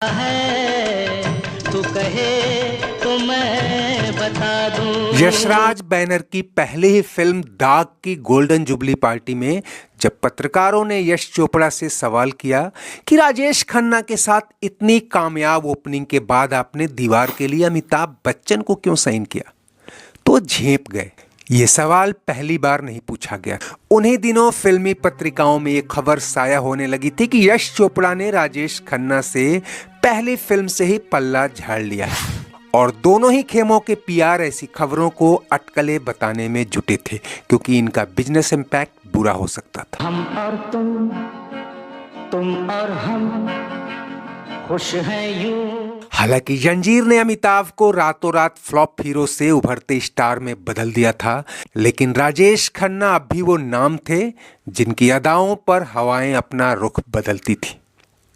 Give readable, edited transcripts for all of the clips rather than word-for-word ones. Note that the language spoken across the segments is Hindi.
है तू कहे तो मैं बता दूं। यशराज बैनर की पहली ही फिल्म दाग की गोल्डन जुबली पार्टी में जब पत्रकारों ने यश चोपड़ा से सवाल किया कि राजेश खन्ना के साथ इतनी कामयाब ओपनिंग के बाद आपने दीवार के लिए अमिताभ बच्चन को क्यों साइन किया, तो झेंप गए। ये सवाल पहली बार नहीं पूछा गया। उन्हीं दिनों फिल्मी पत्रिकाओं में ये खबर साया होने लगी थी कि यश चोपड़ा ने राजेश खन्ना से पहली फिल्म से ही पल्ला झाड़ लिया है और दोनों ही खेमों के पीआर ऐसी खबरों को अटकलें बताने में जुटे थे क्योंकि इनका बिजनेस इंपैक्ट बुरा हो सकता था। हम और तुम और हम खुश हैं यूं। हालांकि जंजीर ने अमिताभ को रातों रात फ्लॉप हीरो से उभरते स्टार में बदल दिया था, लेकिन राजेश खन्ना अब भी वो नाम थे जिनकी अदाओं पर हवाएं अपना रुख बदलती थी।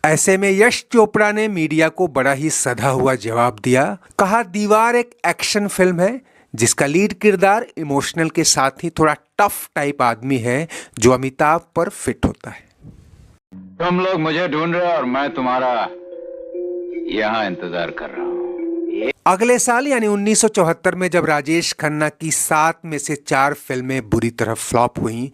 ऐसे में यश चोपड़ा ने मीडिया को बड़ा ही सधा हुआ जवाब दिया। कहा, दीवार एक एक्शन फिल्म है जिसका लीड किरदार इमोशनल के साथ ही थोड़ा टफ टाइप आदमी है जो अमिताभ पर फिट होता है। तुम लोग मुझे ढूंढ रहे हो और मैं तुम्हारा यहाँ इंतजार कर रहा हूँ। अगले साल यानी 1974 में जब राजेश खन्ना की 7 में से 4 फिल्में बुरी तरह फ्लॉप हुईं,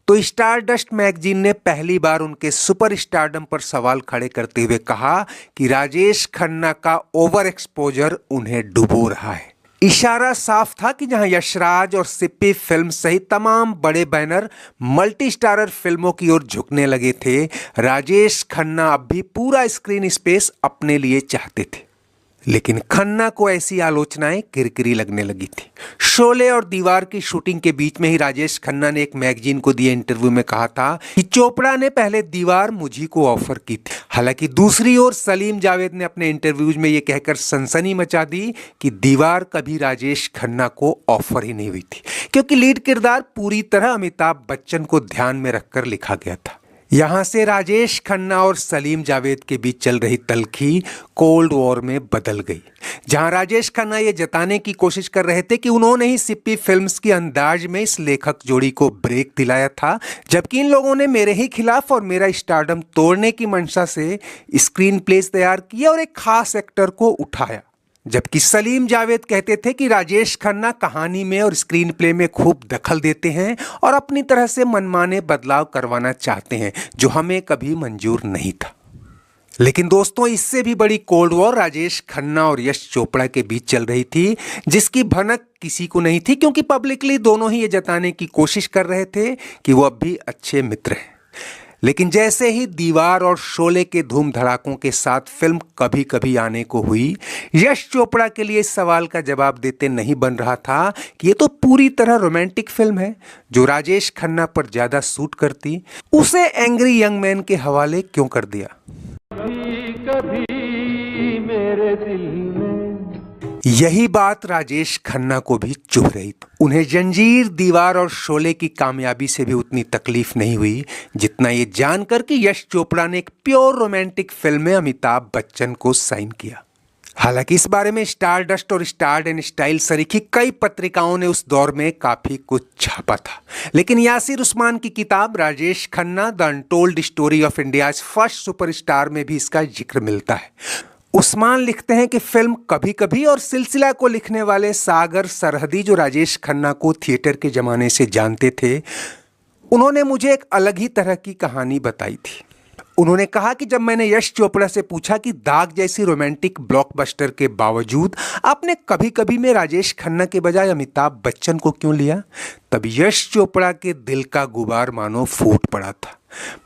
तो स्टारडस्ट मैगजीन ने पहली बार उनके सुपर स्टारडम पर सवाल खड़े करते हुए कहा कि राजेश खन्ना का ओवर एक्सपोजर उन्हें डुबो रहा है। इशारा साफ था कि जहां यशराज और सिप्पी फिल्म सहित तमाम बड़े बैनर मल्टी स्टारर फिल्मों की ओर झुकने लगे थे, राजेश खन्ना अब भी पूरा स्क्रीन स्पेस अपने लिए चाहते थे। लेकिन खन्ना को ऐसी आलोचनाएं किरकिरी लगने लगी थी। शोले और दीवार की शूटिंग के बीच में ही राजेश खन्ना ने एक मैगजीन को दिए इंटरव्यू में कहा था कि चोपड़ा ने पहले दीवार मुझी को ऑफर की थी। हालांकि दूसरी ओर सलीम जावेद ने अपने इंटरव्यूज में यह कहकर सनसनी मचा दी कि दीवार कभी राजेश खन्ना को ऑफर ही नहीं हुई थी क्योंकि लीड किरदार पूरी तरह अमिताभ बच्चन को ध्यान में रखकर लिखा गया था। यहां से राजेश खन्ना और सलीम जावेद के बीच चल रही तल्खी कोल्ड वॉर में बदल गई, जहां राजेश खन्ना ये जताने की कोशिश कर रहे थे कि उन्होंने ही सिप्पी फिल्म्स के अंदाज में इस लेखक जोड़ी को ब्रेक दिलाया था, जबकि इन लोगों ने मेरे ही खिलाफ और मेरा स्टारडम तोड़ने की मंशा से स्क्रीन प्लेस तैयार किया और एक खास एक्टर को उठाया। जबकि सलीम जावेद कहते थे कि राजेश खन्ना कहानी में और स्क्रीन प्ले में खूब दखल देते हैं और अपनी तरह से मनमाने बदलाव करवाना चाहते हैं जो हमें कभी मंजूर नहीं था। लेकिन दोस्तों, इससे भी बड़ी कोल्ड वॉर राजेश खन्ना और यश चोपड़ा के बीच चल रही थी जिसकी भनक किसी को नहीं थी क्योंकि पब्लिकली दोनों ही ये जताने की कोशिश कर रहे थे कि वो अब भी अच्छे मित्र हैं। लेकिन जैसे ही दीवार और शोले के धूम धड़ाकों के साथ फिल्म कभी कभी आने को हुई, यश चोपड़ा के लिए इस सवाल का जवाब देते नहीं बन रहा था कि ये तो पूरी तरह रोमांटिक फिल्म है जो राजेश खन्ना पर ज्यादा सूट करती, उसे एंग्री यंग मैन के हवाले क्यों कर दिया। कभी मेरे दिल में यही बात राजेश खन्ना को भी चुभ रही थी। उन्हें जंजीर, दीवार और शोले की कामयाबी से भी उतनी तकलीफ नहीं हुई जितना ये जानकर कि यश चोपड़ा ने एक प्योर रोमांटिक फिल्म में अमिताभ बच्चन को साइन किया। हालांकि इस बारे में स्टारडस्ट और स्टार्ड एंड स्टाइल सरीखी कई पत्रिकाओं ने उस दौर में काफी कुछ छापा था, लेकिन यासिर उस्मान की किताब Rajesh Khanna the untold story of India's first superstar में भी इसका जिक्र मिलता है। उस्मान लिखते हैं कि फिल्म कभी कभी और सिलसिला को लिखने वाले सागर सरहदी जो राजेश खन्ना को थिएटर के जमाने से जानते थे, उन्होंने मुझे एक अलग ही तरह की कहानी बताई थी। उन्होंने कहा कि जब मैंने यश चोपड़ा से पूछा कि दाग जैसी रोमांटिक ब्लॉकबस्टर के बावजूद आपने कभी कभी में राजेश खन्ना के बजाय अमिताभ बच्चन को क्यों लिया, तब यश चोपड़ा के दिल का गुबार मानो फूट पड़ा था।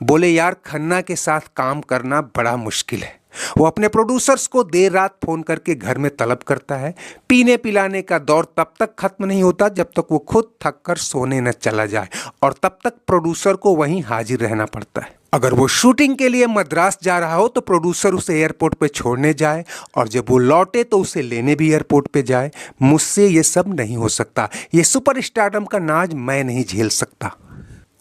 बोले, यार, खन्ना के साथ काम करना बड़ा मुश्किल है। वो अपने प्रोड्यूसर्स को देर रात फोन करके घर में तलब करता है। पीने पिलाने का दौर तब तक खत्म नहीं होता जब तक वो खुद थक कर सोने न चला जाए और तब तक प्रोड्यूसर को वहीं हाजिर रहना पड़ता है। अगर वो शूटिंग के लिए मद्रास जा रहा हो तो प्रोड्यूसर उसे एयरपोर्ट पे छोड़ने जाए और जब वो लौटे तो उसे लेने भी एयरपोर्ट पे जाए। मुझसे ये सब नहीं हो सकता। ये सुपर स्टारडम का नाज मैं नहीं झेल सकता।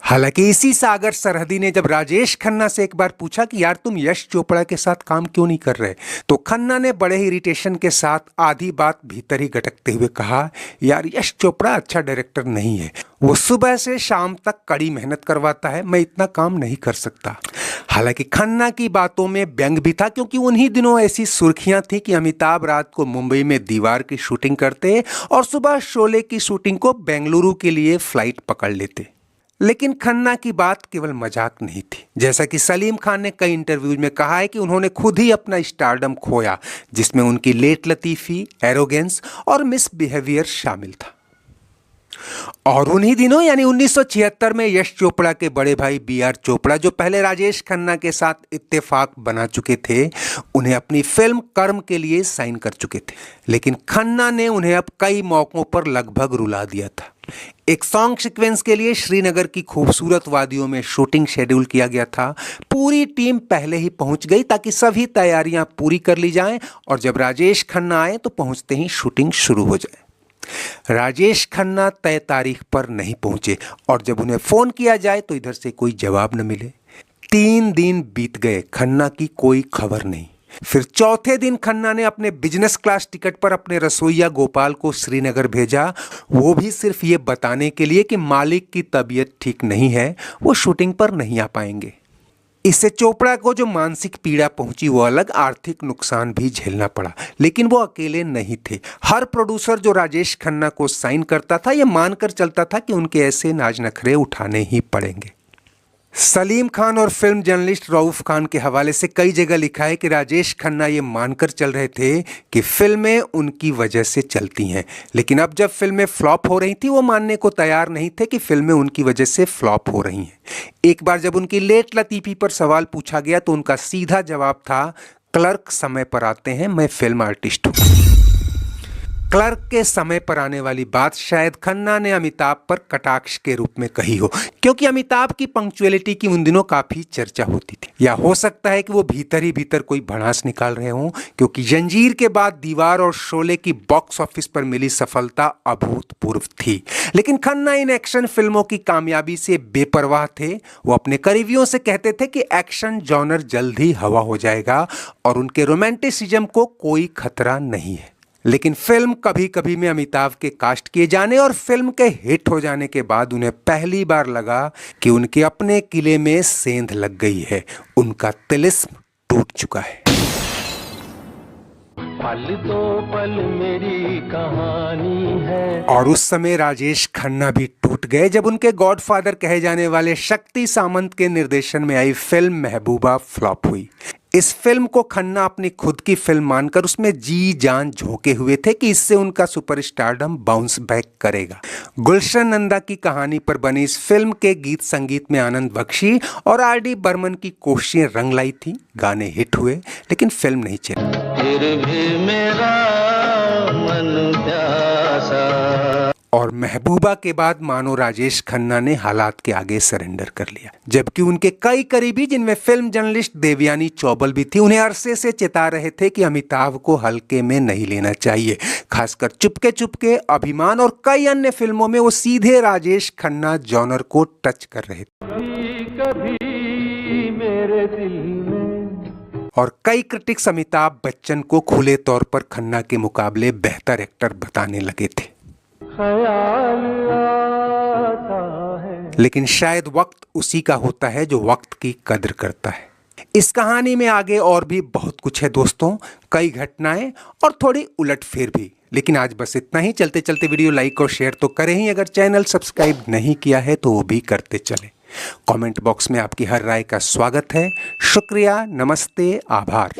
हालांकि इसी सागर सरहदी ने जब राजेश खन्ना से एक बार पूछा कि यार तुम यश चोपड़ा के साथ काम क्यों नहीं कर रहे, तो खन्ना ने बड़े ही इरिटेशन के साथ आधी बात भीतर ही गटकते हुए कहा, यार यश चोपड़ा अच्छा डायरेक्टर नहीं है, वो सुबह से शाम तक कड़ी मेहनत करवाता है, मैं इतना काम नहीं कर सकता। हालांकि खन्ना की बातों में व्यंग भी था, क्योंकि उन्हीं दिनों ऐसी सुर्खियां थी कि अमिताभ रात को मुंबई में दीवार की शूटिंग करते और सुबह शोले की शूटिंग को बेंगलुरु के लिए फ्लाइट पकड़ लेते। लेकिन खन्ना की बात केवल मजाक नहीं थी। जैसा कि सलीम खान ने कई इंटरव्यूज में कहा है कि उन्होंने खुद ही अपना स्टारडम खोया, जिसमें उनकी लेट लतीफी, एरोगेंस और मिसबिहेवियर शामिल था। और उन्हीं दिनों यानी 1976 में यश चोपड़ा के बड़े भाई BR चोपड़ा, जो पहले राजेश खन्ना के साथ इत्तेफाक बना चुके थे, उन्हें अपनी फिल्म कर्म के लिए साइन कर चुके थे। लेकिन खन्ना ने उन्हें अब कई मौकों पर लगभग रुला दिया था। एक सॉन्ग सीक्वेंस के लिए श्रीनगर की खूबसूरत वादियों में शूटिंग शेड्यूल किया गया था। पूरी टीम पहले ही पहुंच गई ताकि सभी तैयारियां पूरी कर ली जाएं और जब राजेश खन्ना आए तो पहुंचते ही शूटिंग शुरू हो जाए। राजेश खन्ना तय तारीख पर नहीं पहुंचे और जब उन्हें फोन किया जाए तो इधर से कोई जवाब न मिले। 3 दिन बीत गए, खन्ना की कोई खबर नहीं। फिर चौथे दिन खन्ना ने अपने बिजनेस क्लास टिकट पर अपने रसोइया गोपाल को श्रीनगर भेजा, वो भी सिर्फ ये बताने के लिए कि मालिक की तबीयत ठीक नहीं है, वो शूटिंग पर नहीं आ पाएंगे। इससे चोपड़ा को जो मानसिक पीड़ा पहुंची वो अलग, आर्थिक नुकसान भी झेलना पड़ा। लेकिन वो अकेले नहीं थे। हर प्रोड्यूसर जो राजेश खन्ना को साइन करता था, ये मानकर चलता था कि उनके ऐसे नाज नखरे उठाने ही पड़ेंगे। सलीम खान और फिल्म जर्नलिस्ट रऊफ खान के हवाले से कई जगह लिखा है कि राजेश खन्ना ये मानकर चल रहे थे कि फिल्में उनकी वजह से चलती हैं। लेकिन अब जब फिल्में फ्लॉप हो रही थी, वो मानने को तैयार नहीं थे कि फिल्में उनकी वजह से फ्लॉप हो रही हैं। एक बार जब उनकी लेट लतीफी पर सवाल पूछा गया तो उनका सीधा जवाब था, क्लर्क समय पर आते हैं, मैं फिल्म आर्टिस्ट हूँ। क्लर्क के समय पर आने वाली बात शायद खन्ना ने अमिताभ पर कटाक्ष के रूप में कही हो, क्योंकि अमिताभ की पंक्चुअलिटी की उन दिनों काफी चर्चा होती थी। या हो सकता है कि वो भीतर ही भीतर कोई भड़ास निकाल रहे हों, क्योंकि जंजीर के बाद दीवार और शोले की बॉक्स ऑफिस पर मिली सफलता अभूतपूर्व थी। लेकिन खन्ना इन एक्शन फिल्मों की कामयाबी से बेपरवाह थे। वो अपने करीबियों से कहते थे कि एक्शन जॉनर जल्द ही हवा हो जाएगा और उनके रोमांटिसिज्म को कोई खतरा नहीं है। लेकिन फिल्म कभी कभी में अमिताभ के कास्ट किए जाने और फिल्म के हिट हो जाने के बाद उन्हें पहली बार लगा कि उनके अपने किले में सेंध लग गई है, उनका तिलिस्म टूट चुका है। पल दो पल मेरी कहानी है। और उस समय राजेश खन्ना भी टूट गए जब उनके गॉडफादर कहे जाने वाले शक्ति सामंत के निर्देशन में आई फिल्म महबूबा फ्लॉप हुई। इस फिल्म को खन्ना अपनी खुद की फिल्म मानकर उसमें जी जान झोंके हुए थे कि इससे उनका सुपरस्टारडम बाउंस बैक करेगा। गुलशन नंदा की कहानी पर बनी इस फिल्म के गीत संगीत में आनंद बख्शी और RD बर्मन की कोशिशें रंग लाई थी। गाने हिट हुए लेकिन फिल्म नहीं चली। फिर भी मेरा मन प्यासा। और महबूबा के बाद मानो राजेश खन्ना ने हालात के आगे सरेंडर कर लिया, जबकि उनके कई करीबी, जिनमें फिल्म जर्नलिस्ट देवयानी चौबल भी थी, उन्हें अरसे से चेता रहे थे कि अमिताभ को हल्के में नहीं लेना चाहिए। खासकर चुपके चुपके, अभिमान और कई अन्य फिल्मों में वो सीधे राजेश खन्ना जॉनर को टच कर रहे थे। कभी मेरे दिल में। और कई क्रिटिक्स अमिताभ बच्चन को खुले तौर पर खन्ना के मुकाबले बेहतर एक्टर बताने लगे थे। ख्याल आता है। लेकिन शायद वक्त उसी का होता है जो वक्त की कद्र करता है। इस कहानी में आगे और भी बहुत कुछ है दोस्तों, कई घटनाएं और थोड़ी उलटफेर भी। लेकिन आज बस इतना ही। चलते चलते वीडियो लाइक और शेयर तो करें ही, अगर चैनल सब्सक्राइब नहीं किया है तो वो भी करते चले। कमेंट बॉक्स में आपकी हर राय का स्वागत है। शुक्रिया, नमस्ते, आभार।